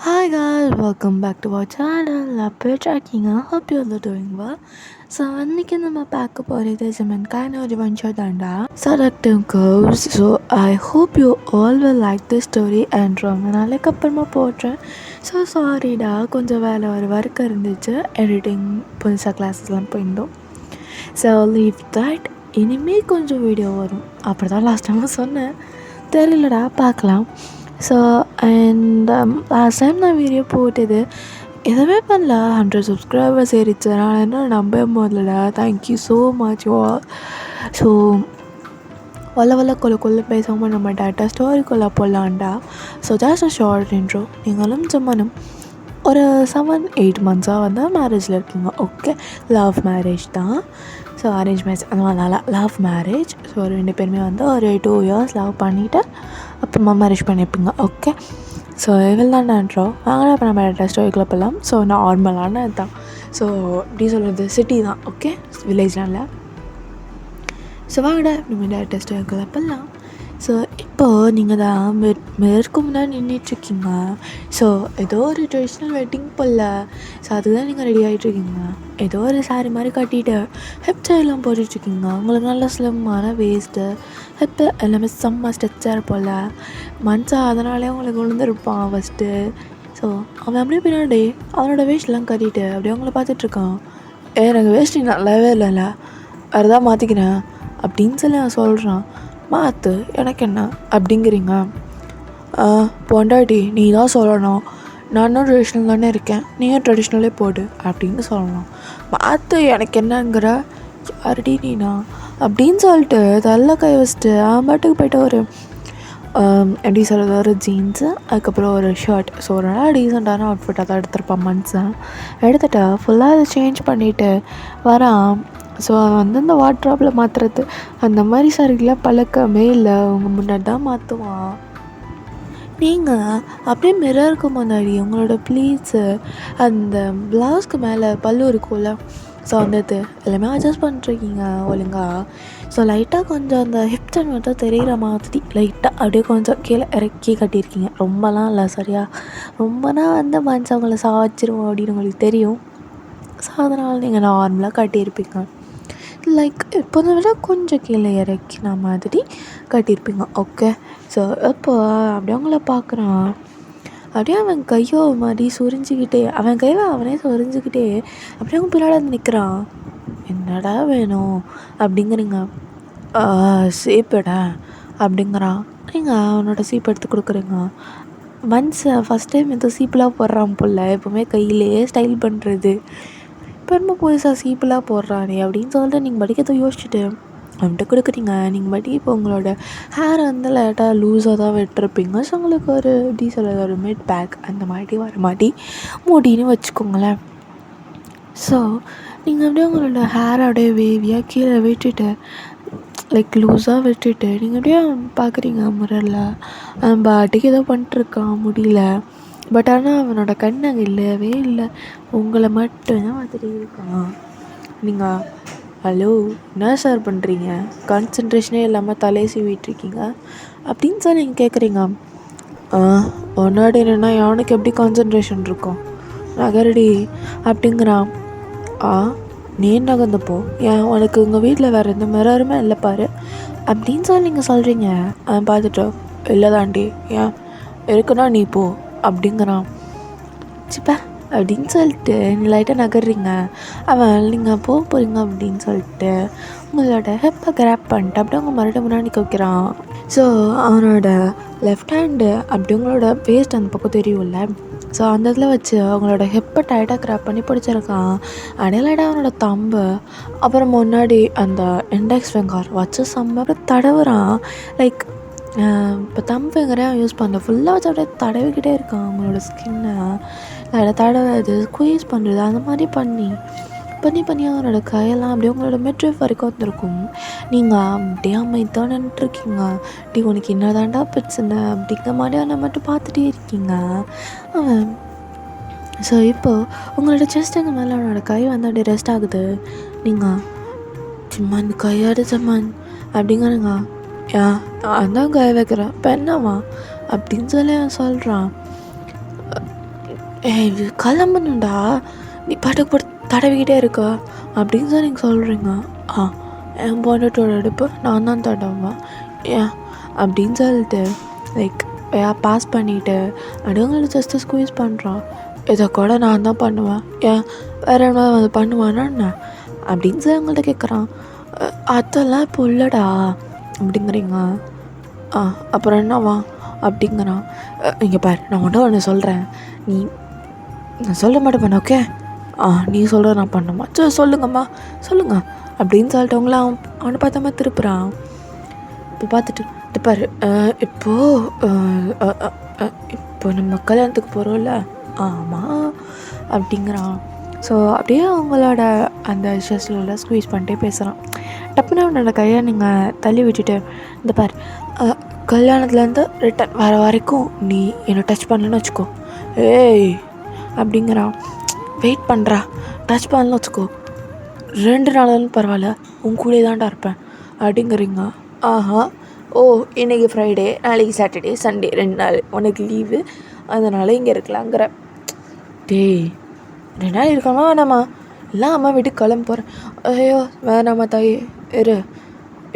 Hi guys, welcome back to our channel. அப்போ ட்ராக்கிங்க hope you all doing well. So அன்றைக்கி நம்ம பார்க்க போகிறது ஜமன்கான ஒரு வஞ்சர் தாண்டா selective curves. So I hope you all will like this story and ரொம்ப நாளைக்கு அப்புறமா போடுறேன். ஸோ சாரிடா, கொஞ்சம் வேலை ஒரு ஒர்க் இருந்துச்சு, எடிட்டிங் புதுசாக கிளாஸஸ்லாம் போயிருந்தோம். ஸோ லீவ் தட், இனிமேல் கொஞ்சம் வீடியோ வரும். அப்படி தான் லாஸ்ட் டைம் சொன்னேன், தெரியலடா பார்க்கலாம். ஸோ அண்ட் லாஸ்ட் டைம் நான் வீடியோ போட்டது எதுவுமே பண்ணல, 100 சப்ஸ்கிரைபர்ஸ் ஏறிச்சு. நான் என்ன நம்ப போதில்லடா. Thank you so much all. So வல்ல கொள்ள பேசாமல் நம்ம டேட்டா ஸ்டோரிக்குள்ளே போடலான்டா. So just short intro. நீங்களும் சும்மானும் ஒரு 7-8 மந்த்ஸாக வந்து மேரேஜில் இருக்கீங்க. ஓகே, லவ் மேரேஜ் தான். ஸோ அரேஞ்ச் மேரேஜ் அதனால லவ் மேரேஜ். ஸோ 2 பேருமே வந்து ஒரு 2 years லவ் பண்ணிவிட்டு அப்புறமா மேரேஜ் பண்ணியிருப்பீங்க. ஓகே, ஸோ இதில் தான் இன்ட்ரோ. வாங்கினா இப்போ நம்ம டேட்டா ஸ்டோரிக்குள்ளே போகலாம். ஸோ நார்மலான இதுதான். ஸோ எப்படி சொல்கிறது, சிட்டி தான். ஓகே, வில்லேஜ்லாம் இல்லை. ஸோ வாங்கடா நம்ம டேட்டா ஸ்டோரிக்குள்ளே போகலாம். ஸோ இப்போது நீங்கள் தான் மிரருக்கு முன்னாடி நின்றுட்டுருக்கீங்க. ஸோ ஏதோ ஒரு ட்ரெடிஷ்னல் வெட்டிங் போல். ஸோ அதுதான் நீங்கள் ரெடி ஆகிட்ருக்கீங்க. ஏதோ ஒரு சாரி மாதிரி கட்டிட்டு ஹிப் ஸ்டைலாம் போட்டுட்ருக்கீங்க. உங்களுக்கு நல்ல ஸ்லிம்மான வேஸ்ட்டு, ஹிப்பு எல்லாமே செம்ம ஸ்ட்ரெச்சாக போல். மனுஷன் அதனாலே உங்களுக்கு விழுந்துருப்பான் ஃபஸ்ட்டு. ஸோ அவன் அப்படியே பின்னாடி அவனோட வேஸ்ட்லாம் கட்டிட்டு அப்படியே அவங்கள பார்த்துட்ருக்கான். எனக்கு வேஸ்ட்டு நல்லாவே இல்லைல்ல, வேறு தான் மாற்றிக்கிறேன் அப்படின்னு சொல்லி நான் சொல்கிறான். மாற்று, எனக்கு என்ன அப்படிங்கிறீங்க. பொண்டாட்டி நீ தான் சொல்லணும், நானும் ட்ரெடிஷ்னல் தானே இருக்கேன், நீயும் ட்ரெடிஷ்னலே போடு அப்படின்னு சொல்லணும். மாற்று, எனக்கு என்னங்கிற, யாரடி நீனா அப்படின்னு சொல்லிட்டு தள்ள கை வச்சுட்டு அவன் பாட்டுக்கு போய்ட்டு ஒரு எப்படி சொல்கிறது, ஒரு ஜீன்ஸு அதுக்கப்புறம் ஒரு ஷர்ட். ஸோ ஒரு நல்லா டீசெண்டான அவுட்ஃபிட்டாக தான் எடுத்திருப்பான் மனுஷன். எடுத்துகிட்டு ஃபுல்லாக அதை சேஞ்ச் பண்ணிவிட்டு வரான். ஸோ வந்து இந்த வாட்ராப்பில் மாற்றுறது அந்த மாதிரி சரிலாம் பழக்கமே இல்லை. அவங்க முன்னாடி தான் மாற்றுவான். நீங்கள் அப்படியே மிரருக்கு முன்னாடி உங்களோட ப்ளீட்ஸு, அந்த ப்ளவுஸ்க்கு மேலே பல்லு இருக்கும்ல, ஸோ அந்த இது எல்லாமே அட்ஜஸ்ட் பண்ணிருக்கீங்க ஒழுங்கா. ஸோ லைட்டாக கொஞ்சம் அந்த ஹிப்டன் மட்டும் தெரிகிற மாதிரி லைட்டாக அப்படியே கொஞ்சம் கீழே இறக்கி கட்டியிருக்கீங்க. ரொம்பலாம் இல்லை, சரியா? ரொம்பனா வந்து மனுஷவங்களை சாய்ச்சிருவோம் அப்படின்னு உங்களுக்கு தெரியும். ஸோ அதனால் நீங்கள் நார்மலாக கட்டியிருப்பீங்க. லைக் இப்போதை விட கொஞ்சம் கீழே இறக்கின மாதிரி கட்டியிருப்பீங்க. ஓகே, ஸோ இப்போ அப்படியே அவங்கள பார்க்குறான். அப்படியே அவன் கையோ மாதிரி சுரிஞ்சிக்கிட்டே, அவன் கையை அவனே சுரிஞ்சிக்கிட்டே அப்படியே அவங்க பின்னாடி வந்து நிற்கிறான். என்னடா வேணும் அப்படிங்கிறீங்க. சீப்படா அப்படிங்கிறான். நீங்கள் அவனோட சீப் எடுத்து கொடுக்குறீங்க. மனுஷன் ஃபஸ்ட் டைம் இந்த சீப்பெலாம் போடுறான் போல், எப்போவுமே கையிலேயே ஸ்டைல் பண்ணுறது. இப்போ ரொம்ப புதுசாக சீப்பெலாம் போடுறானே அப்படின்னு சொல்லிட்டு நீங்கள் படிக்கிறத யோசிச்சுட்டு அவன்கிட்ட கொடுக்குறீங்க. நீங்கள் படி இப்போ உங்களோட ஹேரை வந்து லைட்டாக லூஸாக தான் விட்டுருப்பீங்க. ஸோ உங்களுக்கு ஒரு எப்படி சொல்கிறது, ஒரு மிட் பேக் அந்த மாதிரி வர மாதிரி முடின்னு வச்சுக்கோங்களேன். ஸோ நீங்கள் அப்படியே உங்களோட ஹேரை அப்படியே வேவியாக கீழே விட்டுட்டு லைக் லூஸாக விட்டுட்டு நீங்கள் அப்படியே பார்க்குறீங்க மிரரில். அவன் பாட்டுக்கு ஏதோ பண்ணிட்டுருக்கான், முடியல. பட் ஆனால் அவனோட கண் அங்கே இல்லவே இல்லை, உங்களை மட்டும்தான் பார்த்துட்டு இருக்கான். நீங்கள் ஹலோ என்ன சார் பண்ணுறீங்க, கான்சன்ட்ரேஷனே இல்லாமல் தலையை சீவிட்டுருக்கீங்க அப்படின்னு சொல்லி நீங்கள் கேட்குறீங்க. ஒன்னாடி என்னென்னா அவனுக்கு எப்படி கான்சன்ட்ரேஷன் இருக்கும், நகரடி அப்படிங்கிறான். நீ நகர்ந்தப்போ ஏன் உனக்கு உங்கள் வீட்டில் வேறு எந்த மிரருமே இல்லை பாரு அப்படின்னு சொல்லி நீங்கள் சொல்கிறீங்க. அவன் பார்த்துட்டோ இல்லை தாண்டி, ஏன் இருக்குன்னா நீ போ அப்படிங்கிறான். சிப்பா அப்படின்னு சொல்லிட்டு நீ லைட்டாக நகர்றீங்க. அவன் நீங்கள் போக போகிறீங்க அப்படின்னு சொல்லிட்டு உங்களோட ஹெப்பை கிராப் பண்ணிட்டு அப்படியே அவங்க மறுபடியும் முன்னாடி வைக்கிறான். ஸோ அவனோட லெஃப்ட் ஹேண்டு அப்படி உங்களோட வேஸ்ட் அந்த பக்கம் தெரியும்ல, ஸோ அந்த இதில் வச்சு அவங்களோட ஹெப்பை டைட்டாக கிராப் பண்ணி பிடிச்சிருக்கான். அடையிலாட அவனோட தம்பு அப்புறம் முன்னாடி அந்த இண்டெக்ஸ் ஃபிங்கர் வச்சு செம்ம தடவுறான். லைக் இப்போ தம் ஃபிங்கரே அவன் யூஸ் பண்ணல, ஃபுல்லாக வச்சு அப்படியே தடவிக்கிட்டே இருக்கான் அவங்களோட ஸ்கின்னை. அதில் தடவுறது, ஸ்குவீஸ் பண்ணுறது, அந்த மாதிரி பண்ணி அவனோட கையெல்லாம் அப்படியே உங்களோட மெட்ரிஃப் வரைக்கும் வந்துருக்கும். நீங்கள் அப்படியே அமைதியாக நின்றுருக்கீங்க. டி உனக்கு என்ன தாண்டா பிரச்சனை அப்படிங்கிற மாதிரி அவனை மட்டும் பார்த்துட்டே இருக்கீங்க. அவன் ஸோ இப்போது உங்களோட செஸ்ட்டுங்க மேலே அவனோட கை வந்து அப்படியே ரெஸ்ட் ஆகுது. நீங்கள் சிம்மான் கையாடு சம்மான் அப்படிங்கிறங்க. நான் தான் கை வைக்கிறேன், இப்போ என்னவா அப்படின்னு சொல்லி அவன் சொல்கிறான். இது கிளம்பணுண்டா, நீ பாட்டுக்கு போட்டு தடவிக்கிட்டே இருக்க அப்படின்னு தான் நீங்கள் சொல்கிறீங்க. என் பொண்டாட்டோட அடுப்பு நான் தான் தடவேன் ஏன் அப்படின்னு சொல்லிட்டு லைக் பாஸ் பண்ணிவிட்டு அடுங்களை ஜஸ்ட்டு ஸ்குவீஸ் பண்ணுறான். இதை கூட நான் தான் பண்ணுவேன், ஏன் வேறு என்ன வந்து பண்ணுவானா என்ன அப்படின்னு சொல்லி அவங்கள்ட்ட கேட்குறான். அதெல்லாம் இப்போ இல்லைடா அப்படிங்கிறீங்க. அப்புறம் என்னவா அப்படிங்கிறான். இங்கே பாரு, நான் ஒன்று சொல்கிறேன், நான் சொல்ல மாட்டேன் பண்ண, ஓகே? நீ சொல்கிற நான் பண்ணுமா? சரி சொல்லுங்கம்மா சொல்லுங்க அப்படின்னு சொல்லிட்டு அவங்கள அவனை பார்த்த மாதிரி திருப்புறான். இப்போ பார்த்துட்டு பாரு, இப்போ நம்ம கல்யாணத்துக்கு போகிறோம்ல, ஆமாம் அப்படிங்கிறான். ஸோ அப்படியே அவங்களோட அந்த ஷெஸ்டில் ஸ்குவீஸ் பண்ணிட்டே பேசுகிறான். டப்புன்னு அவனோட கையை நீங்கள் தள்ளி விட்டுட்டு, இந்த பாரு, கல்யாணத்துலேருந்து ரிட்டன் வர வரைக்கும் நீ என்னை டச் பண்ணலன்னு வச்சுக்கோ, ஏய் அப்படிங்கிறான். வெயிட் பண்ணுறா, டச் பண்ணலன்னு வச்சுக்கோ, 2 நாளாலும் பரவாயில்ல உன் கூட தான்டா இருப்பேன் அப்படிங்கிறீங்க. ஓ இன்றைக்கி ஃப்ரைடே, நாளைக்கு சாட்டர்டே, சண்டே 2 நாள் உனக்கு லீவு, அதனால் இங்கே இருக்கலாங்கிற. டேய் 2 நாள் இருக்காமா வேணாமா? இல்லை அம்மா வீட்டுக்கு கிளம்ப போகிறேன். ஐயோ வேணாம்மா தாயே,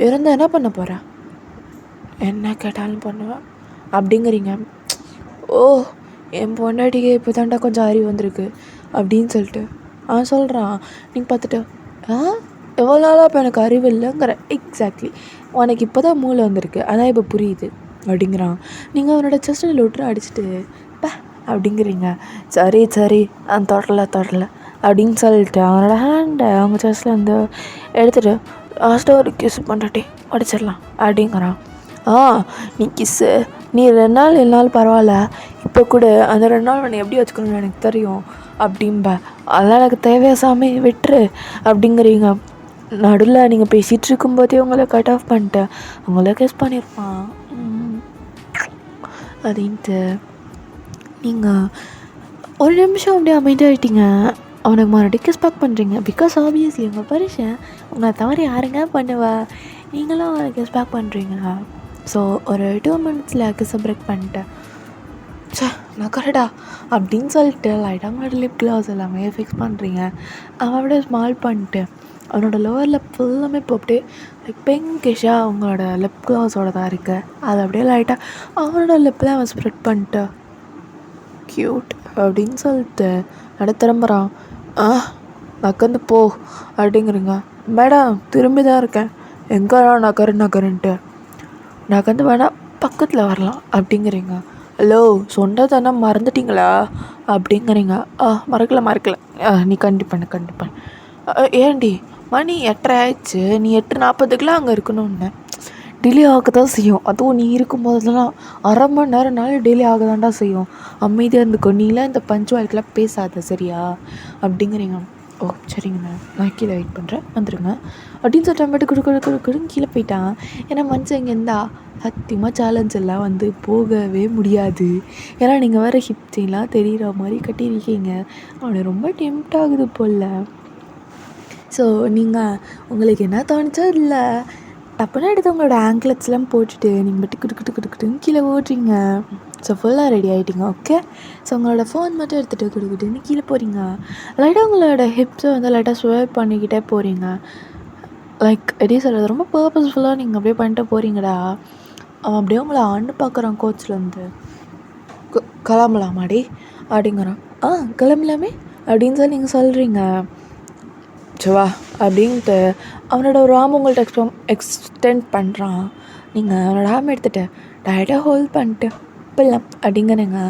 இருந்தால் என்ன பண்ண போகிறேன்? என்ன கேட்டாலும் பண்ணுவேன் அப்படிங்கிறீங்க. ஓ என் பொண்டாட்டிக்கு இப்போ தாண்டா கொஞ்சம் அறிவு வந்திருக்கு அப்படின்னு சொல்லிட்டு சொல்கிறான். நீங்கள் பார்த்துட்டு எவ்வளோ நாளாக இப்போ எனக்கு அறிவு இல்லைங்கிற. எக்ஸாக்ட்லி, உனக்கு இப்போ தான் மூளை வந்திருக்கு, அதான் இப்போ புரியுது அப்படிங்கிறான். நீங்கள் அவனோட செஸ்ட்டில் லொட்ரு அடிச்சுட்டு அப்படிங்கிறீங்க. சரி தொடரல அப்படின்னு சொல்லிட்டு அவனோட ஹேண்டை அவங்க செஸ்ட்டில் வந்து எடுத்துகிட்டு லாஸ்ட்டாக ஒரு கிஸ் பண்ணாட்டி அடிச்சிடலாம் அப்படிங்கிறான். நீ கிஸ்ஸு, நீ 2 நாள் 7 நாள் பரவாயில்ல, இப்போ கூட அந்த 2 நாள் உன்னை எப்படி வச்சுக்கணும்னு எனக்கு தெரியும் அப்படின்ப. அதெல்லாம் எனக்கு தேவையா சாமி, விட்டுரு அப்படிங்கிறீங்க. நடுவில் நீங்கள் பேசிகிட்டு இருக்கும்போதே உங்களை கட் ஆஃப் பண்ணிட்டேன், உங்களை கிஸ் பண்ணியிருப்பான் அப்படின்ட்டு நீங்கள் ஒரு நிமிஷம் அப்படியே அமைதியாகிட்டீங்க. அவனுக்கு மறுபடியும் கிஸ் பேக் பண்ணுறீங்க. பிகாஸ் ஆப்வியஸ்லி உங்கள் பரிசன் உங்களை தவிர யாருங்க பண்ணுவா, நீங்களும் அவனை கிஸ் பேக் பண்ணுறீங்க. ஸோ ஒரு 2 minutesல கிஸ்ஸை பிரேக் பண்ணிட்டேன். நான் கரெக்டா அப்படின்னு சொல்லிட்டு லைட்டாக அவங்களோட லிப் க்ளாஸ் எல்லாமே ஃபிக்ஸ் பண்ணுறீங்க. அவன் அப்படியே ஸ்மால் பண்ணிட்டு அவனோட லோவர் லிப் ஃபுல்லாமே இப்போ அப்படியே லைக் பிங்கிஷாக அவங்களோட லிப் க்ளாஸோட தான் இருக்குது. அதை அப்படியே லைட்டாக அவனோட லிப்பில் அவன் ஸ்ப்ரெட் பண்ணிட்டு க்யூட் அப்படின்னு சொல்லிட்டு திரும்புகிறான். நக்கந்து போ அப்படிங்கிறீங்க. மேடம் திரும்பி தான் இருக்கேன், எங்கடா நகருன்ட்டு. நகர்ந்து வேணால் பக்கத்தில் வரலாம் அப்படிங்கிறீங்க. ஹலோ சொன்னதானே மறந்துட்டிங்களா அப்படிங்கிறீங்க. மறக்கல நீ கண்டிப்பாக ஏன்டி மணி 8:30 ஆயிடுச்சு, நீ 8:40க்குலாம் அங்கே இருக்கணும்னு. டிலே ஆக தான் செய்யும், அதுவும் நீ இருக்கும்போதெல்லாம் 1/2 மணி நேரம்னாலும் டிலே ஆக தான்டா செய்யும். அமைதியாக இருந்துக்கோ, நீலாம் இந்த பஞ்சுவாலிட்டிலாம் பேசாத சரியா அப்படிங்கிறீங்க. ஓ சரிங்கண்ணா, நான் கீழே வெயிட் பண்ணுறேன், வந்துடுங்க அப்படின்னு சொல்லிட்டு மட்டும் குடுன்னு கீழே போயிட்டான். ஏன்னா மனுஷன் இங்கே இருந்தால் சத்தியமாக சேலஞ்ச் எல்லாம் வந்து போகவே முடியாது. ஏன்னா நீங்கள் வேறு ஹிப்ஸெல்லாம் தெரிகிற மாதிரி கட்டியிருக்கீங்க. அவனை ரொம்ப டெம்ப்ட் ஆகுது போல். ஸோ நீங்கள் உங்களுக்கு என்ன தோணுச்சோ இல்லை டப்புன்னு எடுத்து உங்களோட ஆங்க்லெட்ஸ்லாம் போட்டுட்டு நீங்கள் மட்டும் குடுக்குன்னு கீழே ஓடுறீங்க. ஸோ ஃபுல்லாக ரெடி ஆகிட்டீங்க. ஓகே, ஸோ உங்களோட ஃபோன் மட்டும் எடுத்துகிட்டு குடுக்குன்னு கீழே போகிறீங்க. லைட்டாக உங்களோட ஹிப்ஸை வந்து லைட்டாக ஸ்வைப் பண்ணிக்கிட்டே போகிறீங்க. லைக் எப்படி சொல்கிறது, ரொம்ப பர்பஸ்ஃபுல்லாக நீங்கள் அப்படியே பண்ணிட்டு போகிறீங்கடா. அவன் அப்படியே உங்களை ஆண்டு பார்க்குறான் கோச்லேருந்து. கிளம்பலாமாடி அப்படிங்கிறான். கிளம்பலாமே அப்படின்னு சொல்லி நீங்கள் சொல்கிறீங்க. வா அப்படின்ட்டு அவனோட ஒரு ஆம் உங்கள்கிட்ட எக்ஸ்டெண்ட் பண்ணுறான். நீங்கள் அவனோட ஆம் எடுத்துகிட்டு டைரெக்டாக ஹோல்ட் பண்ணிட்டு பில்லாம் அப்படிங்கிறீங்க.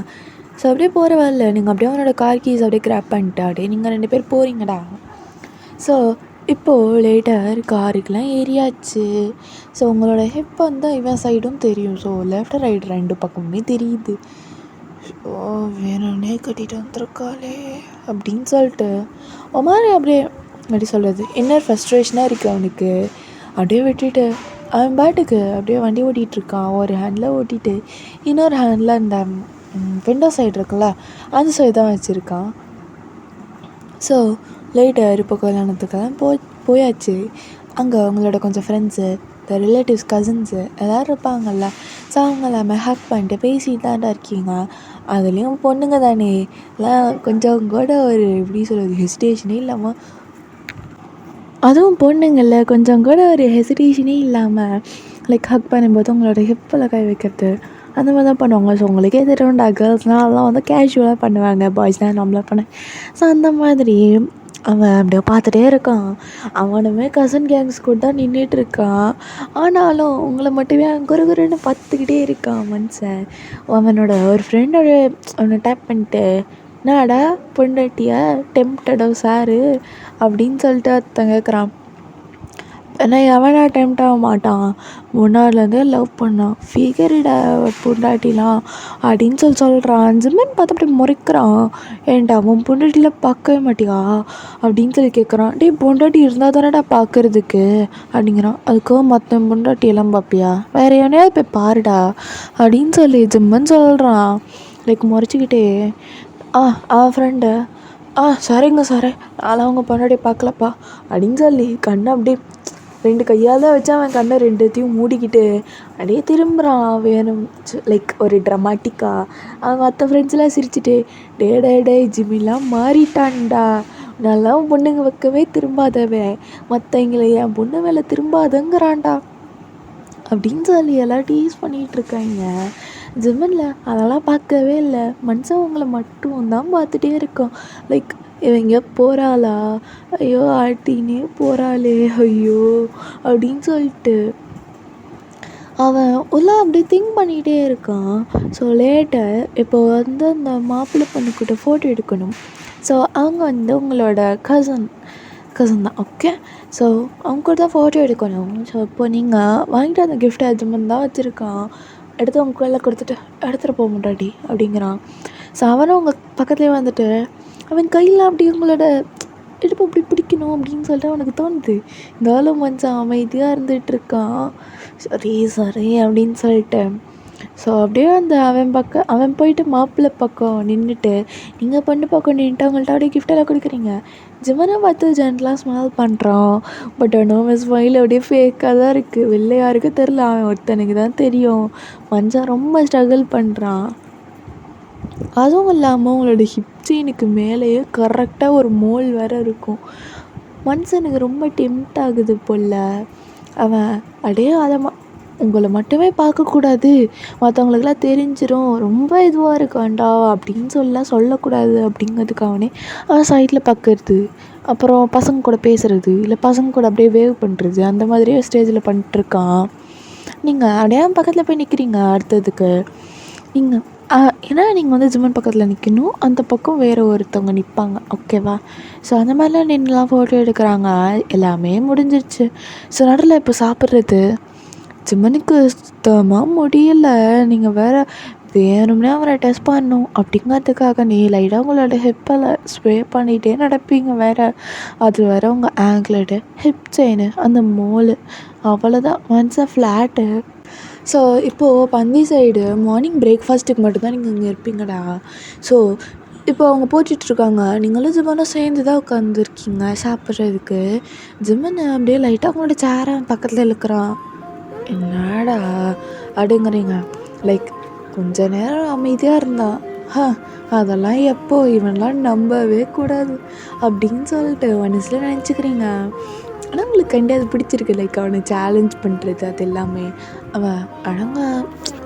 ஸோ அப்படியே போகிற வரல நீங்கள் அப்படியே அவனோட கார் கீஸ் அப்படியே கிராப் பண்ணிட்டு அப்படியே நீங்கள் 2 பேர் போகிறீங்கடா. ஸோ இப்போது லேட்டர் காருக்கெலாம் ஏறியாச்சு. ஸோ உங்களோட ஹிப் வந்து இவன் சைடும் தெரியும். ஸோ லெஃப்ட் ரைட் 2 பக்கமுமே தெரியுது. ஸோ வேணும்னே கட்டிட்டு வந்துருக்காளே அப்படின்னு சொல்லிட்டு ஒரு மாதிரி அப்படியே எப்படி சொல்கிறது, இன்னர் ஃப்ரஸ்ட்ரேஷனாக இருக்குது அவனுக்கு. அப்படியே விட்டுட்டு அவன் பாட்டுக்கு அப்படியே வண்டி ஓட்டிகிட்ருக்கான். ஒரு ஹேண்டில் ஓட்டிகிட்டு இன்னொரு ஹேண்டில் அந்த விண்டோ சைடு இருக்குல்ல அந்த சைடு தான் வச்சுருக்கான். ஸோ லேட்டர் இப்போ கல்யாணத்துக்கெல்லாம் போயாச்சு. அங்கே அவங்களோட கொஞ்சம் ஃப்ரெண்ட்ஸு மற்ற ரிலேட்டிவ்ஸ் கசின்ஸு எல்லோரும் இருப்பாங்கள்ல. ஸோ அவங்க எல்லாமே ஹக் பண்ணிட்டு பேசிட்டு தான்டா இருக்கீங்க. அதுலேயும் பொண்ணுங்க தானே எல்லாம் கொஞ்சம் கூட ஒரு எப்படி சொல்கிறது ஹெசிடேஷனே இல்லாமல், அதுவும் பொண்ணுங்கள்ல கொஞ்சம் கூட ஒரு ஹெசிடேஷனே இல்லாமல் லைக் ஹக் பண்ணும்போது உங்களோட ஹிப்பில் கை வைக்கிறது அந்த மாதிரி தான் பண்ணுவாங்க. ஸோ உங்களுக்கே தெரியும்டா, கேர்ள்ஸ்னால் அதெல்லாம் வந்து கேஷுவலாக பண்ணுவாங்க, பாய்ஸ்னால் நார்மலாக பண்ண. ஸோ அந்த மாதிரி அவன் அப்படியே பார்த்துட்டே இருக்கான். அவனுமே கசின் கேங்ஸ் கூட தான் நின்றுட்டுருக்கான். ஆனாலும் உங்களை மட்டுமே அவன் குறுகுறுன்னு பார்த்துக்கிட்டே இருக்கான் மனுஷன். அவனோட ஒரு ஃப்ரெண்டோட அவனை டேப் பண்ணிட்டு, என்னடா பொண்டாட்டியா டெம்ப்டடோ சாரு அப்படின்னு சொல்லிட்டு ஒருத்தன் கேட்குறான். ஏன்னா எவனா டெம்ப்ட் ஆக மாட்டான், முன்னாடிலேருந்தே லவ் பண்ணான், ஃபிகரிடா பொண்டாட்டிலாம் அப்படின்னு சொல்கிறான். ஜிம்மன் பார்த்து அப்படி முறைக்கிறான். ஏன்டா அவன் பொண்டாட்டியில் பார்க்கவே மாட்டியா அப்படின்னு சொல்லி கேட்குறான். டே பொண்டாட்டி இருந்தால் தானேடா பார்க்குறதுக்கு அப்படிங்கிறான். அதுக்காக மற்ற பொண்டாட்டியெல்லாம் பார்ப்பியா, வேற எவனையாவது போய் பாருடா அப்படின்னு சொல்லி ஜிம்மன் சொல்கிறான். லைக் முறைச்சிக்கிட்டே அவன் ஃப்ரெண்டு சரிங்க சார், நான்லாம் அவங்க பொண்டாட்டி பார்க்கலப்பா அப்படின்னு சொல்லி கண்ணை அப்படியே 2 கையால் வச்சு அவன் கண்ணை 2த்தையும் மூடிக்கிட்டு அப்படியே திரும்புகிறான் வேணும் லைக் ஒரு ட்ரமாட்டிக்காக. அவன் மற்ற ஃப்ரெண்ட்ஸ்லாம் சிரிச்சுட்டு, டே ஜிம்மிலாம் மாறிட்டான்டா, நல்லா பொண்ணுங்க பக்கமே திரும்பாதவன், மற்றவங்கள என் பொண்ணு மேலே திரும்பாதங்கிறான்டா அப்படின்னு சொல்லி எல்லாம் டீஸ் பண்ணிகிட்ருக்காங்க. ஜிம்மனில் அதெல்லாம் பார்க்கவே இல்லை, மனுஷன் உங்களை மட்டும் தான் பார்த்துட்டே இருக்கான். லைக் இவங்க போகிறாளா, ஐயோ ஆட்டினே போகிறாளே ஐயோ அப்படின்னு சொல்லிட்டு அவன் உள்ள அப்படி திங்க் பண்ணிகிட்டே இருக்கான். ஸோ லேட்டர் இப்போ வந்து அந்த மாப்பிள்ளை பொண்ணுக்கிட்ட ஃபோட்டோ எடுக்கணும். ஸோ அவங்க வந்து உங்களோட கசன் தான், ஓகே. ஸோ அவங்க கூட தான் ஃபோட்டோ எடுக்கணும். ஸோ இப்போ நீங்கள் வாங்கிட்டு அந்த கிஃப்ட் அஜ்மெண்ட் தான் வச்சுருக்கான், எடுத்து அவங்க கையில் கொடுத்துட்டு எடுத்துகிட்டு போக மாட்டாடி அப்படிங்கிறான். ஸோ அவனும் அவங்க பக்கத்துலேயே வந்துட்டு அவன் கையில் அப்படி உங்களோட இடுப்பு அப்படி பிடிக்கணும் அப்படின்னு சொல்லிட்டு அவனுக்கு தோணுது. இந்த ஆளு மனுஷன் அமைதியாக இருந்துகிட்ருக்கான். சரி அப்படின்னு சொல்லிட்டு ஸோ அப்படியே அந்த அவன் போயிட்டு மாப்பிள்ளை பக்கம் நின்றுட்டு, நீங்கள் பொண்ணு பக்கம் நின்றுட்டு அவங்கள்ட்ட அப்படியே கிஃப்டெல்லாம் கொடுக்குறீங்க. ஜிம்மனை பார்த்து ஜென்டலாக ஸ்மைல் பண்ணுறான். பட் அவன் ஸ்மைல் அப்படியே ஃபேக்காக தான் இருக்குது, வெளில யாருக்கும் தெரில, அவன் ஒருத்தனுக்கு தான் தெரியும். மனுஷன் ரொம்ப ஸ்ட்ரகிள் பண்ணுறான். அதுவும் இல்லாமல் உங்களோட ஹிப் செயினுக்கு மேலேயே கரெக்டாக ஒரு மோல் வேறு இருக்கும். மனுஷனுக்கு ரொம்ப டெம்ப்ட் ஆகுது போல். அவன் அப்படியே அதை உங்களை மட்டுமே பார்க்கக்கூடாது, மற்றவங்களுக்கெல்லாம் தெரிஞ்சிடும், ரொம்ப இதுவாக இருக்காண்டா அப்படின்னு சொல்லக்கூடாது அப்படிங்கிறதுக்காகவே அவன் சைடில் பார்க்கறது, அப்புறம் பசங்க கூட பேசுகிறது, இல்லை பசங்க கூட அப்படியே வேவ் பண்ணுறது, அந்த மாதிரியே ஸ்டேஜில் பண்ணிட்டுருக்கான். நீங்கள் அப்படியே பக்கத்தில் போய் நிற்கிறீங்க. அடுத்ததுக்கு நீங்கள் ஏன்னா நீங்கள் வந்து ஜிம்மன் பக்கத்தில் நிற்கணும், அந்த பக்கம் வேறு ஒருத்தவங்க நிற்பாங்க, ஓகேவா. ஸோ அந்த மாதிரிலாம் நின்றுலாம் ஃபோட்டோ எடுக்கிறாங்க. எல்லாமே முடிஞ்சிருச்சு. ஸோ நடுவில் இப்போ சாப்பிட்றது ஜிம்மனுக்கு சுத்தமாக முடியல. நீங்கள் வேணும்னே அவரை டெஸ்ட் பண்ணணும் அப்படிங்கிறதுக்காக நீ லைட்டாக உங்களோட ஹிப்பில் ஸ்ப்ரே பண்ணிகிட்டே நடப்பீங்க வேறு. அது வேறு உங்கள் ஆங்க்லெட்டு, ஹிப் செயினு, அந்த மோலு, அவ்வளோதான் மனுஷன் ஃப்ளாட்டு. ஸோ இப்போது பந்தி சைடு மார்னிங் பிரேக்ஃபாஸ்ட்டுக்கு மட்டும்தான் நீங்கள் இங்கே இருப்பீங்கடா. ஸோ இப்போ அவங்க போட்டுட்ருக்காங்க, நீங்களும் ஜிம்மனும் சேர்ந்து தான் உட்காந்துருக்கீங்க சாப்பிட்றதுக்கு. ஜிம்மன் அப்படியே லைட்டாக அவங்களோட சேரை பக்கத்தில் இழுக்கிறான். என்னடா அப்படிங்கிறீங்க. லைக் கொஞ்ச நேரம் அமைதியாக இருந்தான். அதெல்லாம் எப்போ, இவன்லாம் நம்பவே கூடாது அப்படின்னு சொல்லிட்டு மனசில் நினச்சிக்கிறீங்க. ஆனால் உங்களுக்கு கண்டி அது பிடிச்சிருக்கு. லைக் அவனை சேலஞ்ச் பண்ணுறது அது எல்லாமே. அவன் அழகா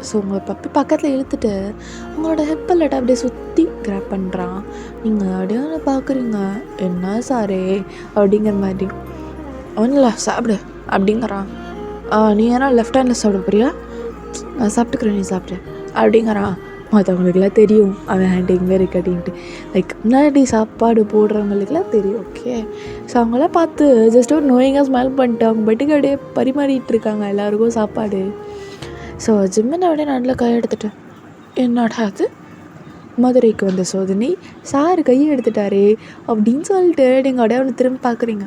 ஸோ உங்கள் பப்பி பக்கத்தில் இழுத்துட்டு உங்களோட ஹிப்பில் அப்படியே சுற்றி கிராப் பண்ணுறான். நீங்கள் அப்படியே பார்க்குறீங்க, என்ன சாரே அப்படிங்கிற மாதிரி. ஒன்றும் சாப்பிடு அப்படிங்கிறான். நீ ஏன்னா லெஃப்ட் ஹேண்டில் சாப்பிட போறியா, நான் சாப்பிட்டுக்கிறேன், நீ சாப்பிடு அப்படிங்கிறான். மற்றவங்களுக்குலாம் தெரியும் அவன் ஹேண்ட் எங்கே இருக்குது அப்படின்ட்டு. லைக் முன்னாடி சாப்பாடு போடுறவங்களுக்குலாம் தெரியும், ஓகே. ஸோ அவங்களாம் பார்த்து ஜஸ்ட் ஒரு நோயிங்காக ஸ்மைல் பண்ணிட்டு அவங்க பட்டுக்கு அப்படியே பரிமாறிட்டு இருக்காங்க எல்லாருக்கும் சாப்பாடு. ஸோ ஜிம்மனை அப்படியே நல்ல கை எடுத்துட்டு, என்னடா அது மதுரைக்கு வந்த சோதனை, சார் கையை எடுத்துட்டாரே அப்படின்னு சொல்லிட்டு நீங்கள் அப்படியே அவனை திரும்பி பார்க்குறீங்க.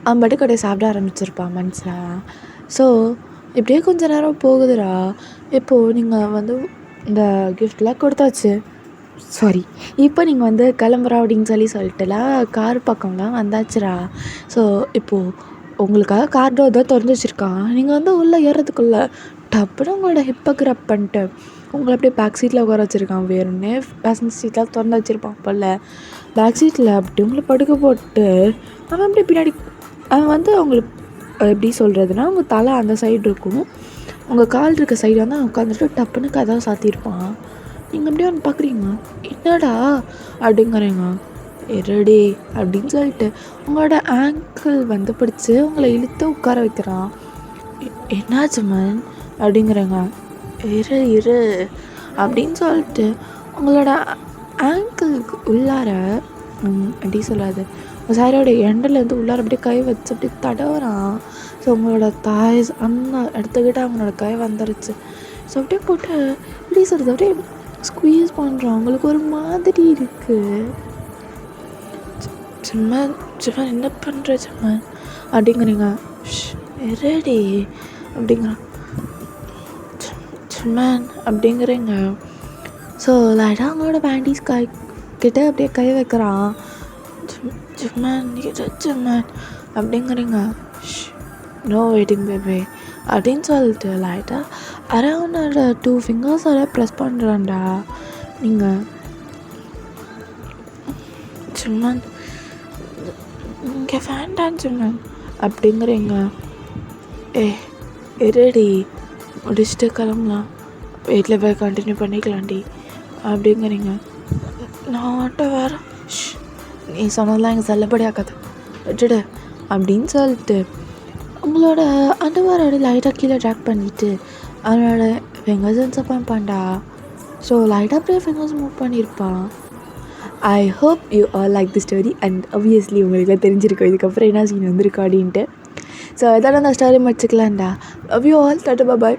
அவன் பட்டுக்கு அப்படியே சாப்பிட ஆரம்பிச்சிருப்பான் மனுஷன். ஸோ இப்படியே கொஞ்சம் நேரம் போகுதுடா. இப்போது நீங்கள் வந்து இந்த கிஃப்ட்லாம் கொடுத்தாச்சு, சாரி இப்போ நீங்கள் வந்து கிளம்புறா அப்படின்னு சொல்லிட்டுலாம் கார் பக்கம்லாம் வந்தாச்சுடா. ஸோ இப்போது உங்களுக்காக கார் டோர் தான் திறந்து வச்சுருக்கான். நீங்கள் வந்து உள்ளே ஏறுறதுக்குள்ள டப்புன்னு உங்களோட ஹிப்பை கிரப் பண்ணிட்டு உங்களை அப்படியே பேக் சீட்டில் உட்கார வச்சுருக்கான். வேறுனே பேசஞ்சர் சீட்டில் திறந்து வச்சுருப்பான் போல். பேக் சீட்டில் அப்படி உங்களை படுக்க போட்டு அவன் அப்படி பின்னாடி அவன் வந்து அவங்களுக்கு எப்படி சொல்கிறதுனா உங்கள் தலை அந்த சைடு இருக்கும், உங்கள் கால் இருக்க சைடு வந்து அவன் உட்காந்துட்டு டப்புன்னு கதவை சாத்தியிருப்பான். நீங்கள் அப்படியே அவன் பார்க்குறீங்க, என்னடா அப்படிங்கிறீங்க. இருடி அப்படின்னு சொல்லிட்டு உங்களோட ஆங்கிள் வந்து பிடிச்சி உங்களை இழுத்து உட்கார வைக்கிறான். என்னாச்சு மேன் அப்படிங்கிறேங்க. இரு அப்படின்னு சொல்லிட்டு உங்களோட ஆங்கிளுக்கு உள்ளார எப்படி சொல்லாது சாரோட எண்டிலேருந்து உள்ளார அப்படியே கை வச்சு அப்படி தடவுறான். ஸோ உங்களோட தாய் அந்த எடுத்துக்கிட்டு அவங்களோட கை வந்துருச்சு. ஸோ அப்படியே போட்டு எப்படி சொல்கிறது அப்படியே ஸ்குவீஸ் பண்ணுறான். அவங்களுக்கு ஒரு மாதிரி இருக்குது. சிம்மன் என்ன பண்ணுற சிம்மன் அப்படிங்கிறீங்க. ரெடி அப்படிங்கிறான். சிம்மன் அப்படிங்கிறீங்க. ஸோ லைட்டாக அவங்களோட பேண்டீஸ் கிட்ட அப்படியே கை வைக்கிறான். சிம்மன் சிம்மன் அப்படிங்கிறீங்க. நோ வெயிட்டிங் பேபி அப்படின்னு சொல்லிட்டு லைட்டாக அரௌண்டோட 2 ஃபிங்கர்ஸோட ப்ரெஸ் பண்ணுறான்டா. நீங்கள் சிம்மன் இங்கே வேண்டாம் சிம்மன் அப்படிங்கிறீங்க. இருடி முடிச்சுட்டு கிளம்பலாம், வீட்டில் போய் கண்டினியூ பண்ணிக்கலாண்டி அப்படிங்கிறீங்க. நான் மட்டும் வேறு நீ சொன்னதெல்லாம் எங்கள் செல்லப்படியாக்காது விட்டுடு அப்படின்னு சொல்லிட்டு உங்களோட அண்டர்வேரோட லைட்டாக கீழே ட்ராக் பண்ணிவிட்டு அவனோட ஃபிங்கர்ஸ் இன்சப்பான் பாண்டா. ஸோ லைட்டாக அப்படியே ஃபிங்கர்ஸ் மூவ் பண்ணியிருப்பான். I hope you all like the story and obviously உங்களுக்குலாம் தெரிஞ்சிருக்கும் இதுக்கப்புறம் என்ன சீன் வந்திருக்கோம் அப்படின்ட்டு. ஸோ இதோட அந்த ஸ்டோரி முடிச்சுக்கலாம்டா. Love you all. Tata bye.